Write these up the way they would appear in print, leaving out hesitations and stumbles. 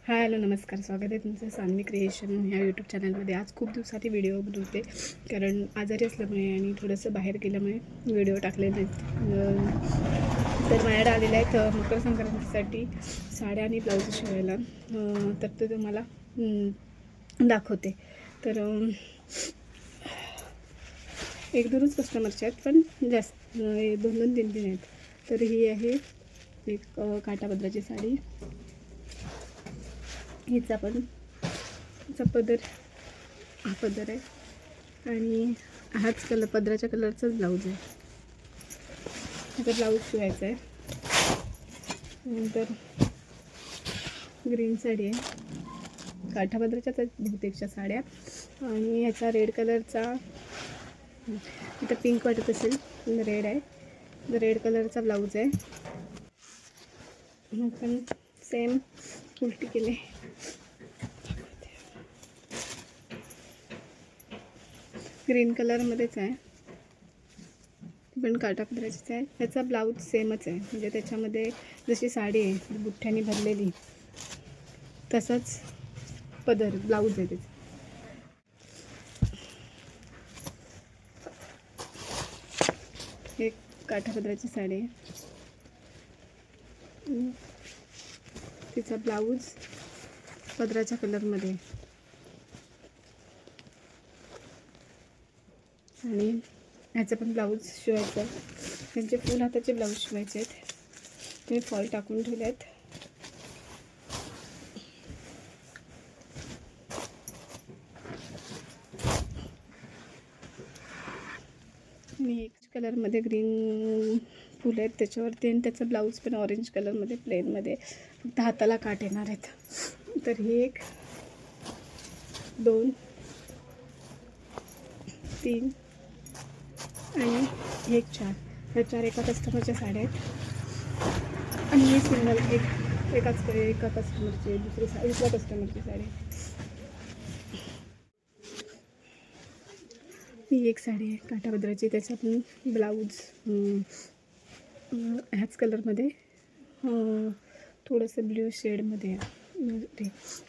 Hi hello नमस्कार, स्वागत आहे तुमचं सान्वी क्रिएशन ह्या यूट्यूब चॅनलमध्ये. आज खूप दिवसांनी व्हिडिओ बनवते कारण आजारी असल्यामुळे आणि थोडंसं बाहेर गेल्यामुळे व्हिडिओ टाकले नाहीत. तर माझ्याकडे आलेले आहेत मकर संक्रांतीसाठी साड्या आणि ब्लाऊज शिवायला. तर ते तुम्हाला दाखवते. तर एक दोनच कस्टमरचे आहेत, पण जास्त 2-3 आहेत. तर ही आहे एक काठापदराची साडी. हिचा पण पदर हा पदर आहे आणि हाच पदराच्या कलरचाच ब्लाऊज आहे. आता ब्लाऊज शिवायचा आहे. नंतर ग्रीन साडी आहे, काठापदराच्याच आहेत बहुतेकच्या साड्या. आणि ह्याचा रेड कलरचा, इथं पिंक वाटत असेल पण रेड आहे, रेड कलरचा ब्लाऊज आहे. पण सेम उलटी केले. ग्रीन कलरमध्येच आहे, पण काठापदराचीच आहे. त्याचा ब्लाऊज सेमच आहे, म्हणजे त्याच्यामध्ये जशी साडी आहे बुठ्ठ्यानी भरलेली तसंच पदर ब्लाऊज आहे त्याचं. एक काठापदराची साडी आहे, तिचा ब्लाऊज पदराच्या कलरमध्ये आणि ह्याचं पण ब्लाऊज शिवायचं आहे. त्यांचे फुल हाताचे ब्लाऊज शिवायचे आहेत. मी फॉल टाकून ठेवले आहेत. आणि एक कलरमध्ये ग्रीन फुल आहेत त्याच्यावरती, आणि त्याचा ब्लाऊज पण ऑरेंज कलरमध्ये प्लेनमध्ये, फक्त हाताला काट येणार आहेत. तर ही 1 2 3 आणि 1 4 ह्या 4 एका कस्टमरच्या साड्या आहेत. आणि ही सिंगल एका कस्टमरची, दुसऱ्या कस्टमरची साडी. ही एक साडी आहे काठापदराची, त्याचा पण ब्लाऊज ह्याच कलरमध्ये थोडंसं ब्ल्यू शेडमध्ये ते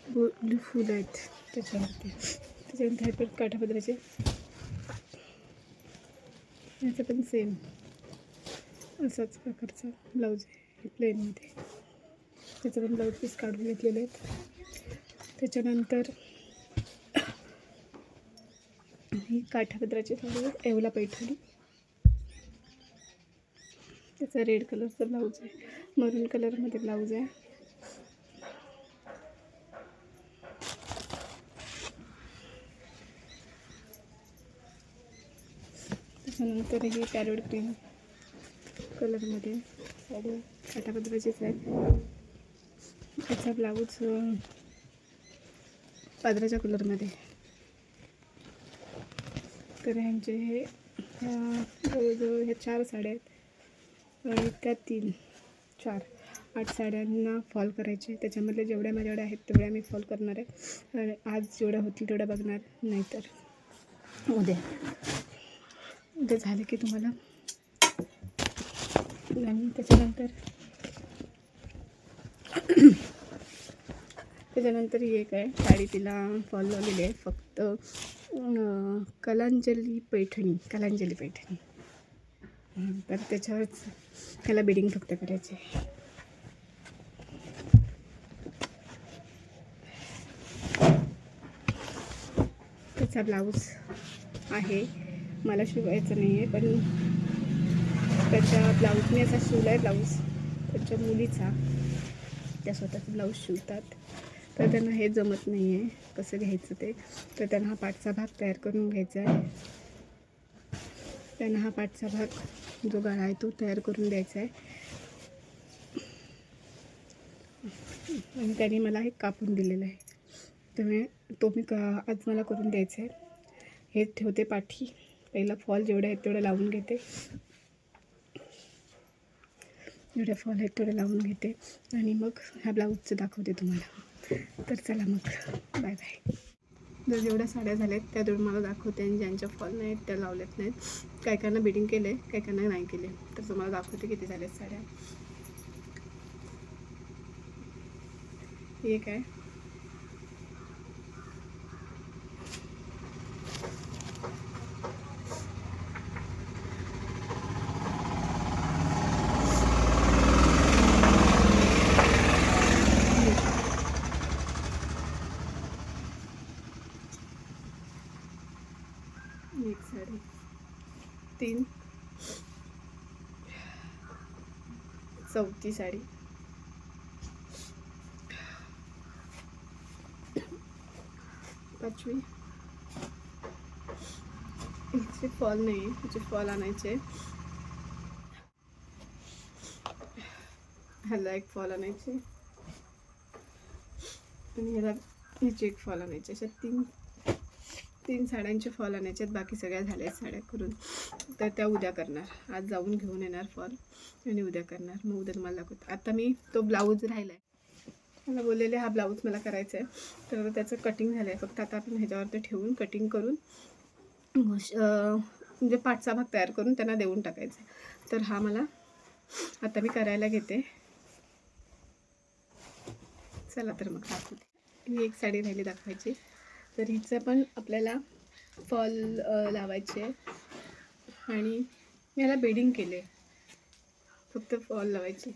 ब्ल्यू फूल आहेत त्याच्यावरती. त्याच्यानंतर हे पण काठापदराचे, ह्याचं पण सेम असाच प्रकारचा ब्लाऊज आहे प्लेनमध्ये. त्याचं पण ब्लाऊज पीस काढून घेतलेले आहेत. त्याच्यानंतर ही काठापदराची साडी येवला पैठणी, त्याचा रेड कलरचा ब्लाऊज आहे, मरून कलरमध्ये ब्लाऊज आहे. त्याच्यानंतर ही पॅरोट ग्रीन कलरमध्ये साडी काठापदराचीच आहे. त्याचा ब्लाऊज पादराच्या कलरमध्ये. तर ह्यांचे हे जवळजवळ ह्या 4 साड्या आहेत आणि त्या 3 4 8 साड्यांना फॉल करायचे. त्याच्यामधले जेवढ्या माझ्याकडे आहेत तेवढ्या मी फॉल करणार आहे. आज जेवढ्या होतील तेवढ्या बघणार, नाहीतर उद्या झाले की तुम्हाला. आणि त्याच्यानंतर ही एक आहे साडी, तिला फॉल लावलेली आहे फक्त कलांजली पैठणी. तर त्याच्यावरच त्याला बिडिंग फक्त करायचे. त्याचा ब्लाऊज आहे, मला शिवायचं नाही आहे, पण त्याच्या ब्लाऊज मी असा शिवला आहे ब्लाऊज त्याच्या मुलीचा. त्या स्वतःचा ब्लाऊज शिवतात, तर त्यांना हे जमत नाही आहे कसं घ्यायचं ते. तर त्यांना हा पाठचा भाग तयार करून घ्यायचा आहे. त्यांना हा पाठचा भाग जो गळा आहे तो तयार करून द्यायचा आहे. आणि त्यांनी मला हे कापून दिलेलं आहे, त्यामुळे तो मी आज मला करून द्यायचा आहे. हे ठेवते पाठी. पहिला फॉल जेवढे आहेत तेवढे लावून घेते, जेवढे फॉल आहेत तेवढे लावून घेते आणि मग ह्या ब्लाऊजचं दाखवते तुम्हाला. तर चला मग, बाय बाय. जर जेवढ्या साड्या झाल्यात त्या तेवढं मला दाखवते, आणि ज्यांच्या फॉल नाहीत त्या लावल्यात नाहीत. काही काहींना बिडिंग केलं आहे, काही काहींना नाही केले. तर तुम्हाला दाखवते किती झाल्यात साड्या. एक आहे 3, चौथी साडी, 5वी. हिचे फॉल नाही, हिचे फॉल आणायचे. ह्याला एक फॉल आणायचे आणि ह्याला ह्याची एक फॉल आणायचे. अशा 3 साड्यांचे फॉल आणायचे आहेत. बाकी सगळ्या झाल्या साड्या करून, तर त्या उद्या करणार. आज जाऊन घेऊन येणार फॉल आणि उद्या करणार. मग उद्या तुम्हाला दाखवते. आता मी तो ब्लाऊज राहिला आहे, मला बोललेले हा ब्लाऊज मला करायचा आहे, तर त्याचं कटिंग झालं आहे. फक्त आता आपण ह्याच्यावरती ठेवून कटिंग करून म्हणजे पाठचा भाग तयार करून त्यांना देऊन टाकायचा. तर हा मला आता मी करायला घेते. चला तर मग दाखवते. ही एक साडी राहिली दाखवायची. तर हिचं पण आपल्याला फॉल लावायचे आणि मी याला बेडिंग केले, फक्त फॉल लावायचे.